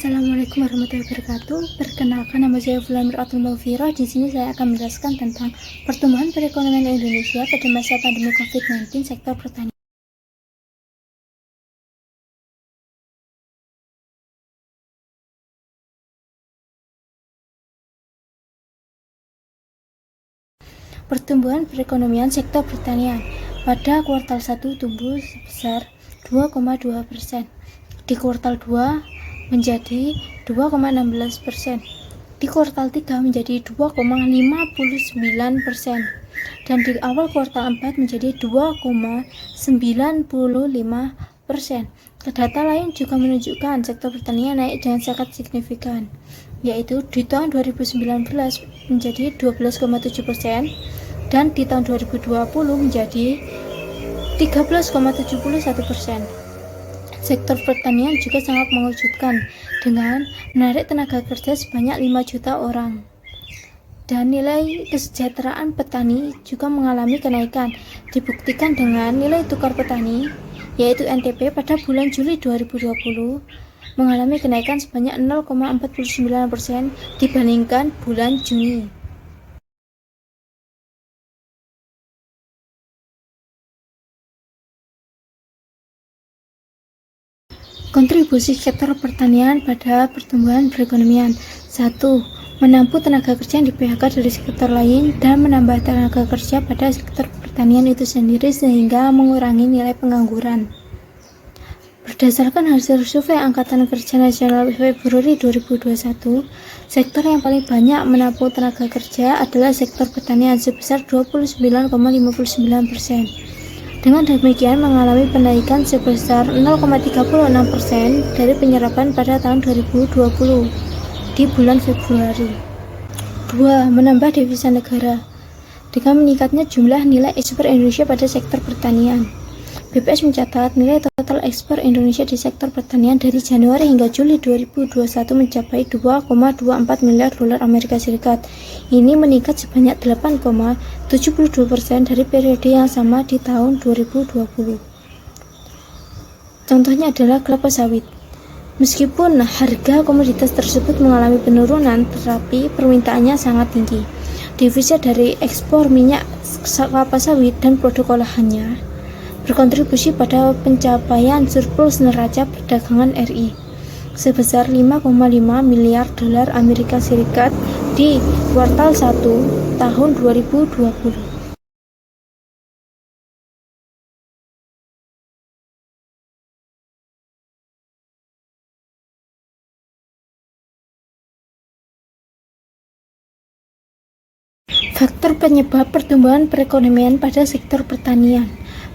Assalamualaikum warahmatullahi wabarakatuh. Perkenalkan, nama saya Fulan Miratul Maufiro. Di sini saya akan menjelaskan tentang pertumbuhan perekonomian Indonesia pada masa pandemi COVID-19 sektor pertanian. Pertumbuhan perekonomian sektor pertanian pada kuartal 1 tumbuh sebesar 2,2%. Di kuartal 2 menjadi 2,16%. Di kuartal 3 menjadi 2,59%. Dan di awal kuartal 4 menjadi 2,95%. Data lain juga menunjukkan sektor pertanian naik dengan sangat signifikan, yaitu di tahun 2019 menjadi 12,7% dan di tahun 2020 menjadi 13,71%. Sektor pertanian juga sangat mengejutkan dengan menarik tenaga kerja sebanyak 5 juta orang. Dan nilai kesejahteraan petani juga mengalami kenaikan, dibuktikan dengan nilai tukar petani, yaitu NTP pada bulan Juli 2020 mengalami kenaikan sebanyak 0,49% dibandingkan bulan Juni. Kontribusi sektor pertanian pada pertumbuhan perekonomian. 1. Menampung tenaga kerja yang di-PHK dari sektor lain dan menambah tenaga kerja pada sektor pertanian itu sendiri sehingga mengurangi nilai pengangguran. Berdasarkan hasil survei Angkatan Kerja Nasional Februari 2021, sektor yang paling banyak menampung tenaga kerja adalah sektor pertanian sebesar 29,59%. Dengan demikian mengalami penaikan sebesar 0,36% dari penyerapan pada tahun 2020 di bulan Februari. 2. Menambah devisa negara dengan meningkatnya jumlah nilai ekspor Indonesia pada sektor pertanian. BPS mencatat nilai total ekspor Indonesia di sektor pertanian dari Januari hingga Juli 2021 mencapai 2,24 miliar dolar Amerika Serikat. Ini meningkat sebanyak 8,72% dari periode yang sama di tahun 2020. Contohnya adalah kelapa sawit. Meskipun harga komoditas tersebut mengalami penurunan, tetapi permintaannya sangat tinggi. Devisa dari ekspor minyak kelapa sawit dan produk olahannya berkontribusi pada pencapaian surplus neraca perdagangan RI sebesar 5,5 miliar dolar Amerika Serikat di kuartal 1 tahun 2020. Faktor penyebab pertumbuhan perekonomian pada sektor pertanian.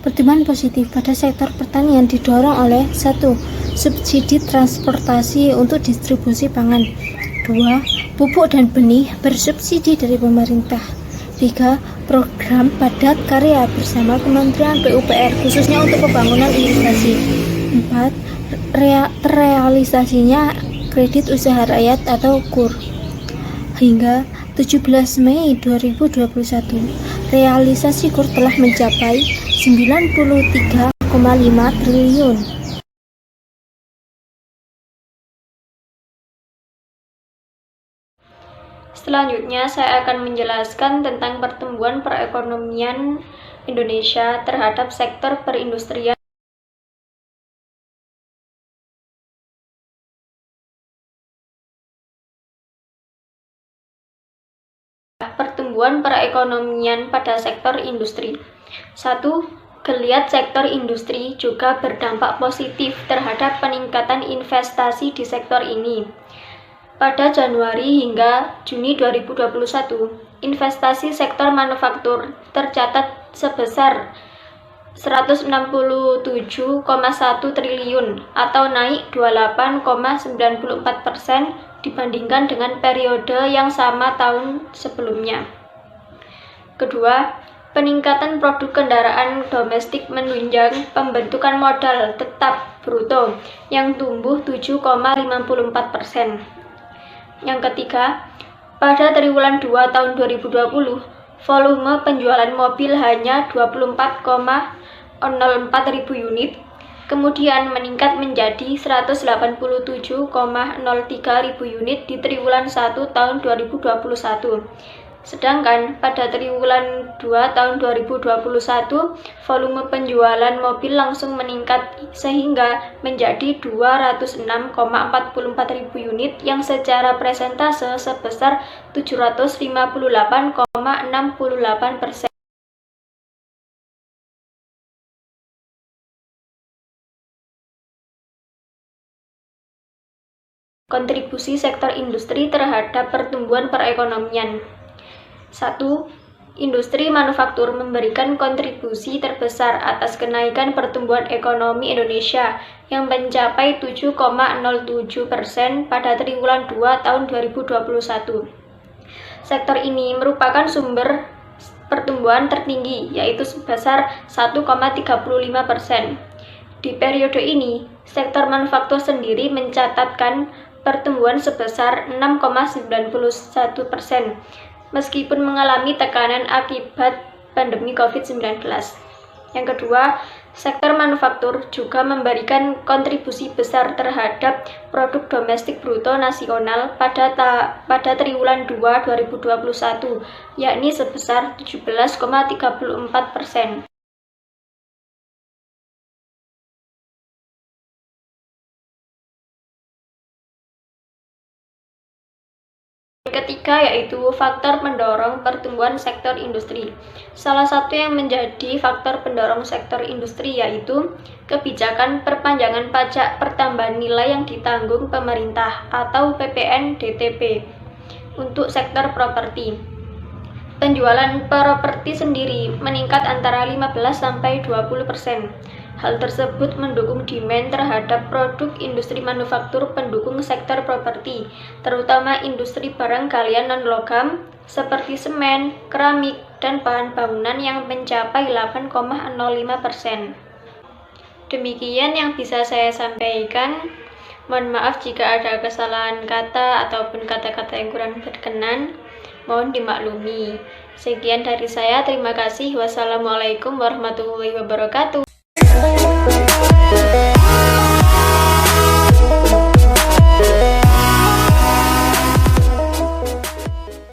Pertumbuhan positif pada sektor pertanian didorong oleh 1. Subsidi transportasi untuk distribusi pangan. 2. Pupuk dan benih bersubsidi dari pemerintah. 3. Program padat karya bersama Kementerian PUPR khususnya untuk pembangunan irigasi. 4. Terrealisasinya kredit usaha rakyat atau KUR. Hingga 17 Mei 2021, realisasi KUR telah mencapai 93,5 triliun. Selanjutnya, saya akan menjelaskan tentang pertumbuhan perekonomian Indonesia terhadap sektor perindustrian. Pertumbuhan perekonomian pada sektor industri. 1. Geliat sektor industri juga berdampak positif terhadap peningkatan investasi di sektor ini. Pada Januari hingga Juni 2021, investasi sektor manufaktur tercatat sebesar 167,1 triliun atau naik 28,94% dibandingkan dengan periode yang sama tahun sebelumnya. Kedua, peningkatan produk kendaraan domestik menunjang pembentukan modal tetap bruto yang tumbuh 7,54%. Yang ketiga, pada triwulan 2 tahun 2020, volume penjualan mobil hanya 24,04 ribu unit kemudian meningkat menjadi 187,03 ribu unit di triwulan 1 tahun 2021. Sedangkan pada triwulan 2 tahun 2021, volume penjualan mobil langsung meningkat sehingga menjadi 206,44 ribu unit yang secara persentase sebesar 758,68%. Kontribusi sektor industri terhadap pertumbuhan perekonomian. 1. Industri manufaktur memberikan kontribusi terbesar atas kenaikan pertumbuhan ekonomi Indonesia yang mencapai 7,07% pada triwulan 2 tahun 2021. Sektor ini merupakan sumber pertumbuhan tertinggi, yaitu sebesar 1,35%. Di periode ini, sektor manufaktur sendiri mencatatkan pertumbuhan sebesar 6,91%, meskipun mengalami tekanan akibat pandemi COVID-19. Yang kedua, sektor manufaktur juga memberikan kontribusi besar terhadap produk domestik bruto nasional pada triwulan 2 2021, yakni sebesar 17,34%. Ketiga yaitu faktor pendorong pertumbuhan sektor industri. Salah satu yang menjadi faktor pendorong sektor industri yaitu kebijakan perpanjangan pajak pertambahan nilai yang ditanggung pemerintah atau PPN-DTP untuk sektor properti. Penjualan properti sendiri meningkat antara 15-20%. Hal tersebut mendukung demand terhadap produk industri manufaktur pendukung sektor properti, terutama industri barang galian non-logam seperti semen, keramik, dan bahan bangunan yang mencapai 8,05%. Demikian yang bisa saya sampaikan. Mohon maaf jika ada kesalahan kata ataupun kata-kata yang kurang berkenan. Mohon dimaklumi. Sekian dari saya, terima kasih. Wassalamualaikum warahmatullahi wabarakatuh.